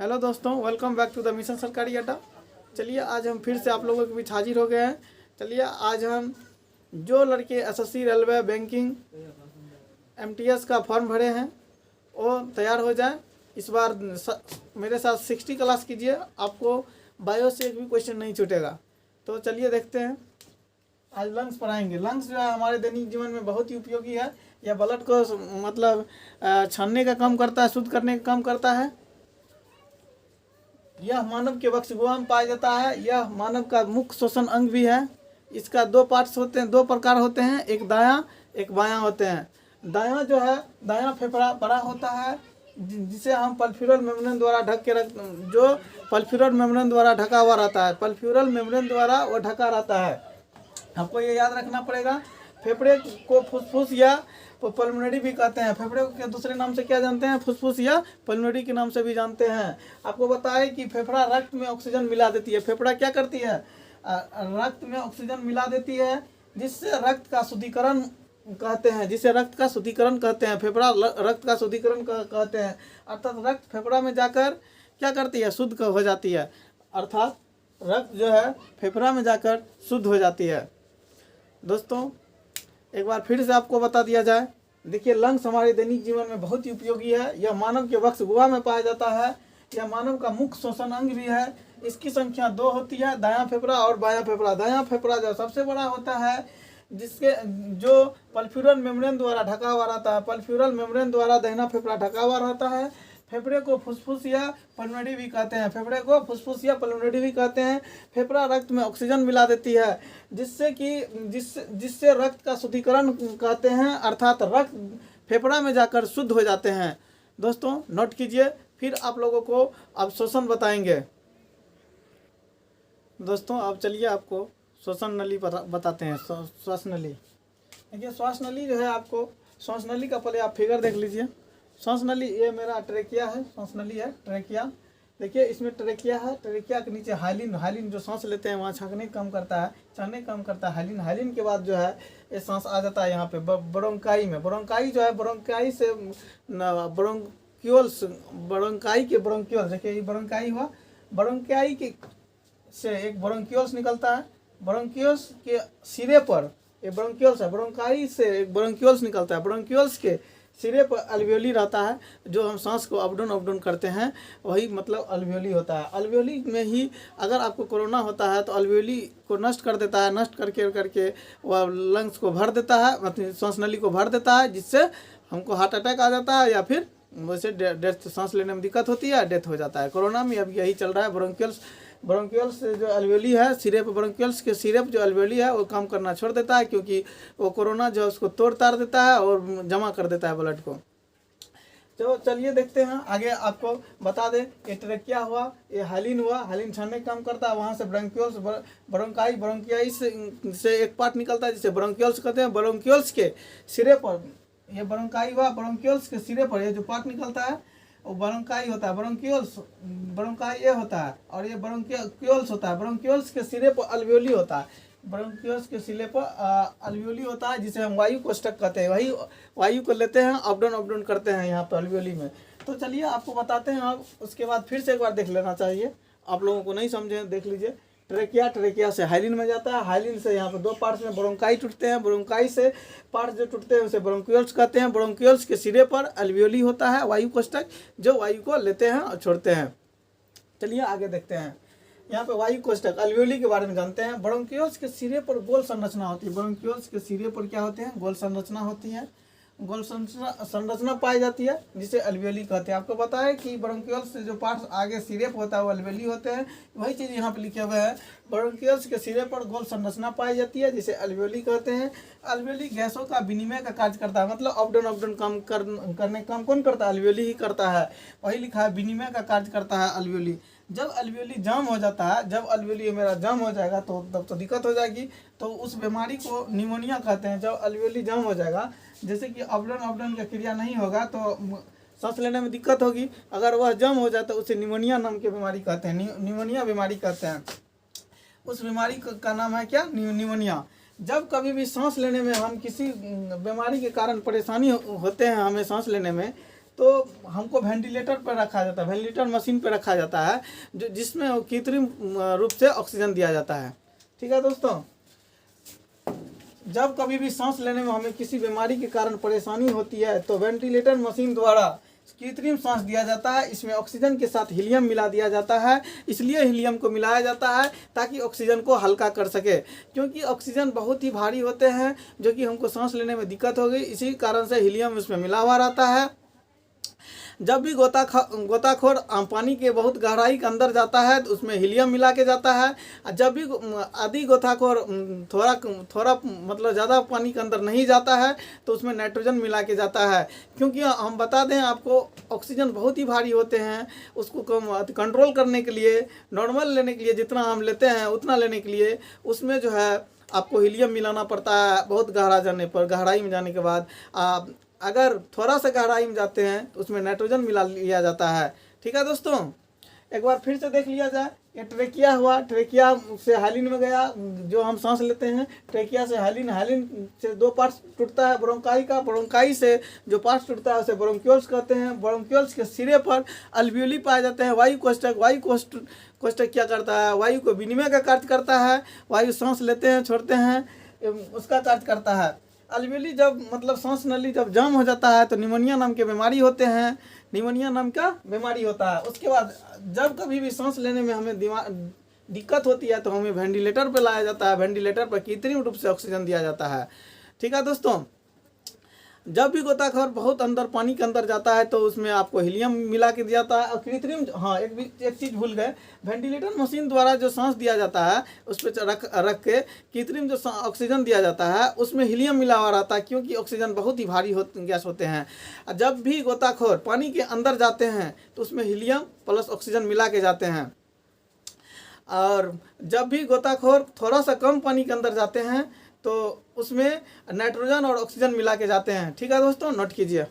Hello दोस्तों, welcome back to the mission Sarkari Adda. चलिए आज हम फिर से आप लोगों के बीच हाजिर हो गए हैं। चलिए आज हम जो लड़के एसएससी, रेलवे, बैंकिंग, एमटीएस का फॉर्म भरे हैं वो तैयार हो जाए। इस बार मेरे साथ 60 क्लास कीजिए, आपको बायो से एक भी क्वेश्चन नहीं छूटेगा। तो चलिए देखते हैं। आज लंग्स पढ़ाएंगे। लंग्स जो है हमारे दैनिक जीवन में बहुत ही उपयोगी है। यह ब्लड को मतलब छानने का काम करता है, शुद्ध करने का काम करता है। यह मानव के वक्षगुहा में पाया जाता है। यह मानव का मुख्य श्वसन अंग भी है। इसका दो पार्ट्स होते हैं, दो प्रकार होते हैं, एक दायां एक बायां होते हैं। दायां जो है, दायां फेफड़ा बड़ा होता है जिसे हम पल्फ्यूरल मेम्ब्रेन द्वारा ढक के रख, जो पल्फ्यूरल मेम्ब्रेन द्वारा ढका हुआ रहता है। पल्फ्यूरल मेम्ब्रेन द्वारा वो ढका रहता है। आपको ये याद रखना पड़ेगा। फेफड़े को फुसफुस या पल्मोनरी भी कहते हैं। फेफड़े के दूसरे नाम से क्या जानते हैं? फुसफुस या पल्मोनरी के नाम से भी जानते हैं। आपको बताएं कि फेफड़ा रक्त में ऑक्सीजन मिला देती है। फेफड़ा क्या करती है? रक्त में ऑक्सीजन मिला देती है, जिससे रक्त का शुद्धिकरण कहते हैं, जिसे रक्त का शुद्धिकरण कहते हैं। फेफड़ा रक्त का शुद्धिकरण कहते हैं। अर्थात रक्त फेफड़ा में जाकर क्या करती है? शुद्ध हो जाती है। अर्थात रक्त जो है फेफड़ा में जाकर शुद्ध हो जाती है। दोस्तों एक बार फिर से आपको बता दिया जाए। देखिए, लंग्स हमारे दैनिक जीवन में बहुत ही उपयोगी है। यह मानव के वक्षगुहा में पाया जाता है। यह मानव का मुख्य श्वसन अंग भी है। इसकी संख्या 2 होती है, दायां फेफड़ा और बायां फेफड़ा। दायां फेफड़ा जो सबसे बड़ा होता है, जिसके जो पल्फ्यूरल मेम्ब्रेन द्वारा ढका हुआ रहता है। पल्फ्यूरल मेम्ब्रेन द्वारा दाहिना फेफड़ा ढका हुआ रहता है। फेफड़े को फुसफुस या पल्मोनरी भी कहते हैं। फेफड़े को फुसफुस या पल्मोनरी भी कहते हैं। फेफड़ा रक्त में ऑक्सीजन मिला देती है, जिससे रक्त का शुद्धिकरण कहते हैं। अर्थात रक्त फेफड़ा में जाकर शुद्ध हो जाते हैं। दोस्तों नोट कीजिए, फिर आप लोगों को अब श्वसन बताएंगे। दोस्तों अब चलिए आपको श्वसन नली बताते हैं। श्वास नली। देखिए, श्वास नली जो है, आपको श्वास नली का पहले आप फिगर देख लीजिए। श्वास नली, ये मेरा ट्रेकिया है, श्वास नली है ट्रेकिया। देखिए इसमें ट्रेकिया है। ट्रेकिया के नीचे हाइलिन, हाइलिन जो सांस लेते हैं वहाँ छांकने का काम करता है, चढ़ने का काम करता है हाइलिन। हाइलिन के बाद जो है ये सांस आ जाता है यहाँ पे ब्रोंकाई में। ब्रोंकाई जो है, ब्रोंकाई से ब्रोंक्यूल्स, ब्रोंकाई के ब्रोंक्यूल्स। देखिए ये ब्रोंकाई हुआ, ब्रोंकाई के से एक ब्रोंक्यूल्स निकलता है। ब्रोंक्यूल्स के सिरे पर, ये ब्रोंक्यूल्स है, ब्रोंकाई से एक ब्रोंक्यूल्स निकलता है। ब्रोंक्यूल्स के सिरे पर अल्वेओली रहता है, जो हम सांस को अप डाउन करते हैं, वही मतलब अल्वेओली होता है। अल्वेओली में ही अगर आपको कोरोना होता है तो अल्वेओली को नष्ट कर देता है। नष्ट करके वह लंग्स को भर देता है, मतलब सांस नली को भर देता है, जिससे हमको हार्ट अटैक आ जाता है या फिर वैसे डेथ, सांस लेने में दिक्कत होती है, डेथ हो जाता है। कोरोना में अब यही चल रहा है। ब्रोंकियल्स जो अल्वेओली है, सिरे पर, ब्रोंकियल्स के सिरे पर जो अल्वेओली है वो काम करना छोड़ देता है, क्योंकि वो कोरोना जो है उसको तोड़ ताड़ देता है और जमा कर देता है ब्लड को। तो चलिए देखते हैं आगे। आपको बता दें, ये ट्रेकिया हुआ, ये हाइलिन हुआ, हाइलिन छानने का काम करता है। वहाँ से ब्रोंक्यूल्स, ब्रोंकाई से एक पार्ट निकलता है जिसे ब्रोंक्यूल्स कहते हैं। ब्रोंक्यूल्स के सिरे पर, ये ब्रोंकाई हुआ, ब्रोंक्यूल्स के सिरे पर ये जो पार्ट निकलता है वो ब्रोंकाई होता है। ब्रोंक्यूल्स, ब्रोंकाई ये होता है और ये ब्रोंक्यूल्स होता है। ब्रोंक्यूल्स के सिरे पर अल्वेओली होता है। ब्रोंक्यूल्स के सिरे पर अल्वेओली होता है, जिसे हम वायु कोष्ठक कहते हैं। वही वायु को लेते हैं, अप डाउन करते हैं यहाँ पर अल्वेओली में। तो चलिए आपको बताते हैं। आप उसके बाद फिर से एक बार देख लेना चाहिए, आप लोगों को नहीं समझे देख लीजिए। ट्रेकिया, ट्रेकिया से हाइलिन में जाता है। हाइलिन से यहाँ पर 2 पार्ट्स में ब्रोंकाई टूटते हैं। ब्रोंकाई से पार्ट्स जो टूटते हैं उसे ब्रोंक्यूल्स कहते हैं। ब्रोंक्यूल्स के सिरे पर अल्वेओली होता है, वायु कोष्ठक, जो वायु को लेते हैं और छोड़ते हैं। चलिए आगे देखते हैं। यहाँ पे वायु कोष्ठक, अल्वेओली के बारे में जानते हैं। ब्रोंक्यूल्स के सिरे पर गोल संरचना होती है। ब्रोंक्यूल्स के सिरे पर क्या होते हैं? गोल संरचना होती है। गोल संरचना पाई जाती है, जिसे अल्वेओली कहते हैं। आपको पता है कि ब्रोंक्यूल्स से जो पार्ट्स आगे सिरे पर होता है वो अल्वेओली होते हैं। वही चीज़ यहाँ पे लिखे हुए हैं। ब्रोंक्यूल्स के सिरे पर गोल संरचना पाई जाती है, जिसे अल्वेओली कहते हैं। अल्वेओली गैसों का विनिमय का कार्य करता है। मतलब अप डाउन काम करने का काम कौन करता है? अल्वेओली ही करता है। वही लिखा है, विनिमय का कार्य करता है अल्वेओली। जब अल्वेओली जाम हो जाता है, जब अल्वेओली मेरा जाम हो जाएगा तो तब तो दिक्कत हो जाएगी। तो उस बीमारी को निमोनिया कहते हैं। जब अल्वेओली जाम हो जाएगा, जैसे कि अप डाउन का क्रिया नहीं होगा तो सांस लेने में दिक्कत होगी। अगर वह जाम हो जाए तो उसे निमोनिया नाम की बीमारी कहते हैं। निमोनिया बीमारी कहते हैं। उस बीमारी का नाम है क्या? निमोनिया। जब कभी भी सांस लेने में हम किसी बीमारी के कारण परेशानी होते हैं हमें सांस लेने में, तो हमको वेंटिलेटर पर रखा जाता है, वेंटिलेटर मशीन पर रखा जाता है, जो जिसमें कृत्रिम रूप से ऑक्सीजन दिया जाता है। ठीक है दोस्तों, जब कभी भी सांस लेने में हमें किसी बीमारी के कारण परेशानी होती है तो वेंटिलेटर मशीन द्वारा कृत्रिम सांस दिया जाता है। इसमें ऑक्सीजन के साथ हीलियम मिला दिया जाता है। इसलिए हीलियम को मिलाया जाता है ताकि ऑक्सीजन को हल्का कर सके, क्योंकि ऑक्सीजन बहुत ही भारी होते हैं जो कि हमको सांस लेने में दिक्कत होगी। इसी कारण से हीलियम उसमें मिला हुआ रहता है। जब भी गोताखोर पानी के बहुत गहराई के अंदर जाता है तो उसमें हीलियम मिला के जाता है। और जब भी आदि गोताखोर थोड़ा मतलब ज़्यादा पानी के अंदर नहीं जाता है तो उसमें नाइट्रोजन मिला के जाता है, क्योंकि हम बता दें आपको ऑक्सीजन बहुत ही भारी होते हैं। उसको कंट्रोल करने के लिए, नॉर्मल लेने के लिए जितना हम लेते हैं उतना लेने के लिए उसमें जो है आपको हीलियम मिलाना पड़ता है। बहुत गहरा जाने पर, गहराई में जाने के बाद अगर थोड़ा सा गहराई में जाते हैं तो उसमें नाइट्रोजन मिला लिया जाता है। ठीक है दोस्तों, एक बार फिर से देख लिया जाए। ये ट्रेकिया हुआ, ट्रेकिया से हाइलिन में गया, जो हम सांस लेते हैं। ट्रेकिया से हाइलिन, हाइलिन से दो पार्ट्स टूटता है ब्रोंकाई का। ब्रोंकाई से जो पार्ट्स टूटता है उसे ब्रोंक्यूल्स कहते हैं। ब्रोंक्यूल्स के सिरे पर अल्वियोली पाए जाते हैं। वायु कोष्ठक, वायु कोष्ठक क्या करता है? वायु को विनिमय का कार्य करता है। वायु सांस लेते हैं, छोड़ते हैं, उसका कार्य करता है। अल्वियोली जब मतलब सांस नली जब जाम हो जाता है तो निमोनिया नाम के बीमारी होते हैं, निमोनिया नाम का बीमारी होता है। उसके बाद जब कभी भी सांस लेने में हमें दिक्कत होती है तो हमें वेंटिलेटर पर लाया जाता है। वेंटिलेटर पर कृत्रिम रूप से ऑक्सीजन दिया जाता है। ठीक है दोस्तों, जब भी गोताखोर बहुत अंदर पानी के अंदर जाता है तो उसमें आपको हीलियम मिला के दिया जाता है। और कृत्रिम, हाँ एक चीज़ भूल गए, वेंटिलेटर मशीन द्वारा जो सांस दिया जाता है उस पर रख के कृत्रिम जो ऑक्सीजन दिया जाता है उसमें हीलियम मिला हुआ रहता है, क्योंकि ऑक्सीजन बहुत ही भारी गैस होते हैं। जब भी गोताखोर पानी के अंदर जाते हैं तो उसमें हीलियम प्लस ऑक्सीजन मिला के जाते हैं। और जब भी गोताखोर थोड़ा सा कम पानी के अंदर जाते हैं तो उसमें नाइट्रोजन और ऑक्सीजन मिला के जाते हैं। ठीक है दोस्तों, नोट कीजिए।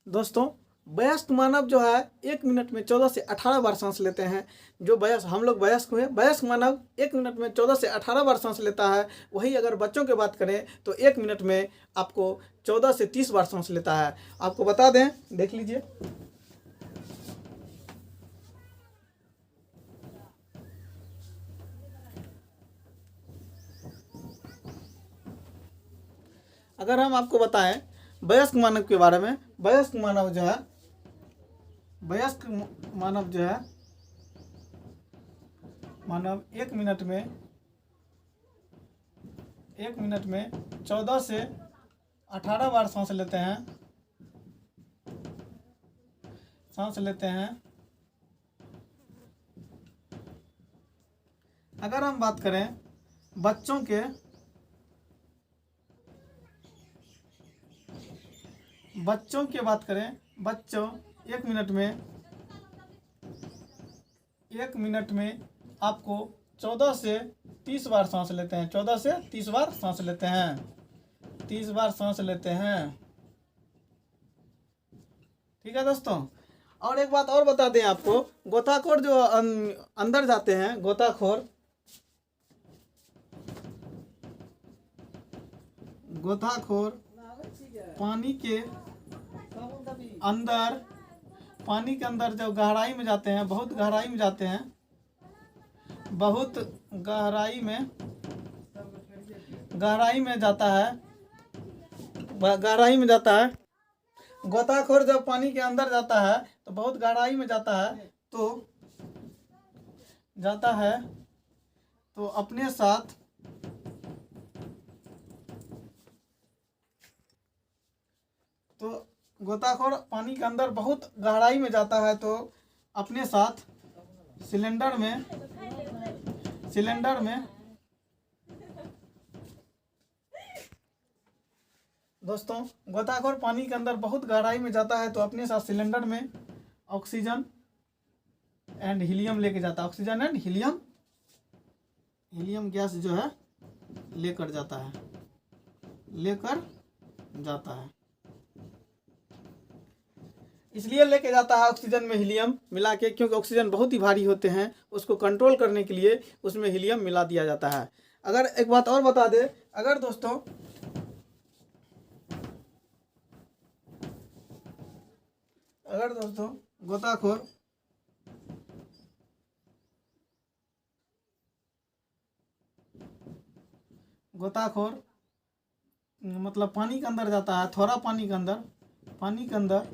दोस्तों, वयस्क मानव जो है 1 मिनट में 14 से 18 बार सांस लेते हैं। जो हम लोग वयस्क हुए, वयस्क मानव 1 मिनट में 14 से 18 बार सांस लेता है। वही अगर बच्चों की बात करें तो 1 मिनट में आपको 14 से 30 बार सांस लेता है। आपको बता दें, देख लीजिए। अगर हम आपको बताएं वयस्क मानव के बारे में, वयस्क मानव जो है 1 मिनट में 14 से 18 बार सांस लेते हैं। अगर हम बात करें बच्चों 1 मिनट में आपको 14 से 30 बार सांस लेते हैं। 14 से 30 बार सांस लेते हैं। 30 बार सांस लेते हैं। ठीक है दोस्तों, और एक बात और बता दें आपको, गोताखोर जो अंदर जाते हैं, गोताखोर पानी के अंदर जब गहराई में जाते हैं, बहुत गहराई में जाते हैं, बहुत गहराई में जाता है। गोताखोर जब पानी के अंदर जाता है तो बहुत गहराई में जाता है तो अपने साथ गोताखोर पानी के अंदर बहुत गहराई में जाता है तो अपने साथ सिलेंडर में दोस्तों, गोताखोर पानी के अंदर बहुत गहराई में जाता है तो अपने साथ सिलेंडर में ऑक्सीजन एंड हीलियम लेके जाता है। ऑक्सीजन एंड हीलियम गैस जो है लेकर जाता है। इसलिए लेके जाता है ऑक्सीजन में हीलियम मिला के, क्योंकि ऑक्सीजन बहुत ही भारी होते हैं। उसको कंट्रोल करने के लिए उसमें हीलियम मिला दिया जाता है। अगर एक बात और बता दे, अगर दोस्तों अगर दोस्तों गोताखोर मतलब पानी के अंदर जाता है, थोड़ा पानी के अंदर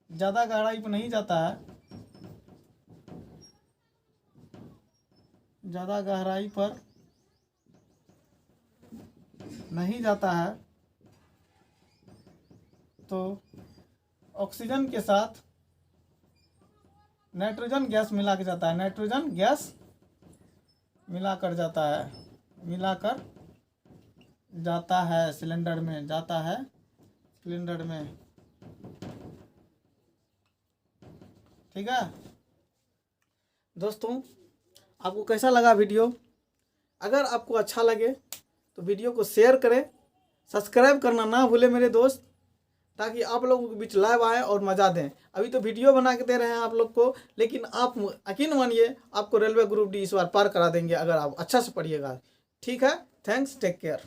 ज़्यादा गहराई पर नहीं जाता है, ज़्यादा गहराई पर नहीं जाता है, तो ऑक्सीजन के साथ नाइट्रोजन गैस मिला के जाता है, नाइट्रोजन गैस मिलाकर जाता है सिलेंडर में, ठीक है दोस्तों। आपको कैसा लगा वीडियो? अगर आपको अच्छा लगे तो वीडियो को शेयर करें, सब्सक्राइब करना ना भूलें मेरे दोस्त, ताकि आप लोगों के बीच लाइव आए और मज़ा दें। अभी तो वीडियो बना के दे रहे हैं आप लोग को, लेकिन आप यकीन मानिए आपको रेलवे ग्रुप डी इस बार पार करा देंगे अगर आप अच्छा से पढ़िएगा। ठीक है, थैंक्स, टेक केयर।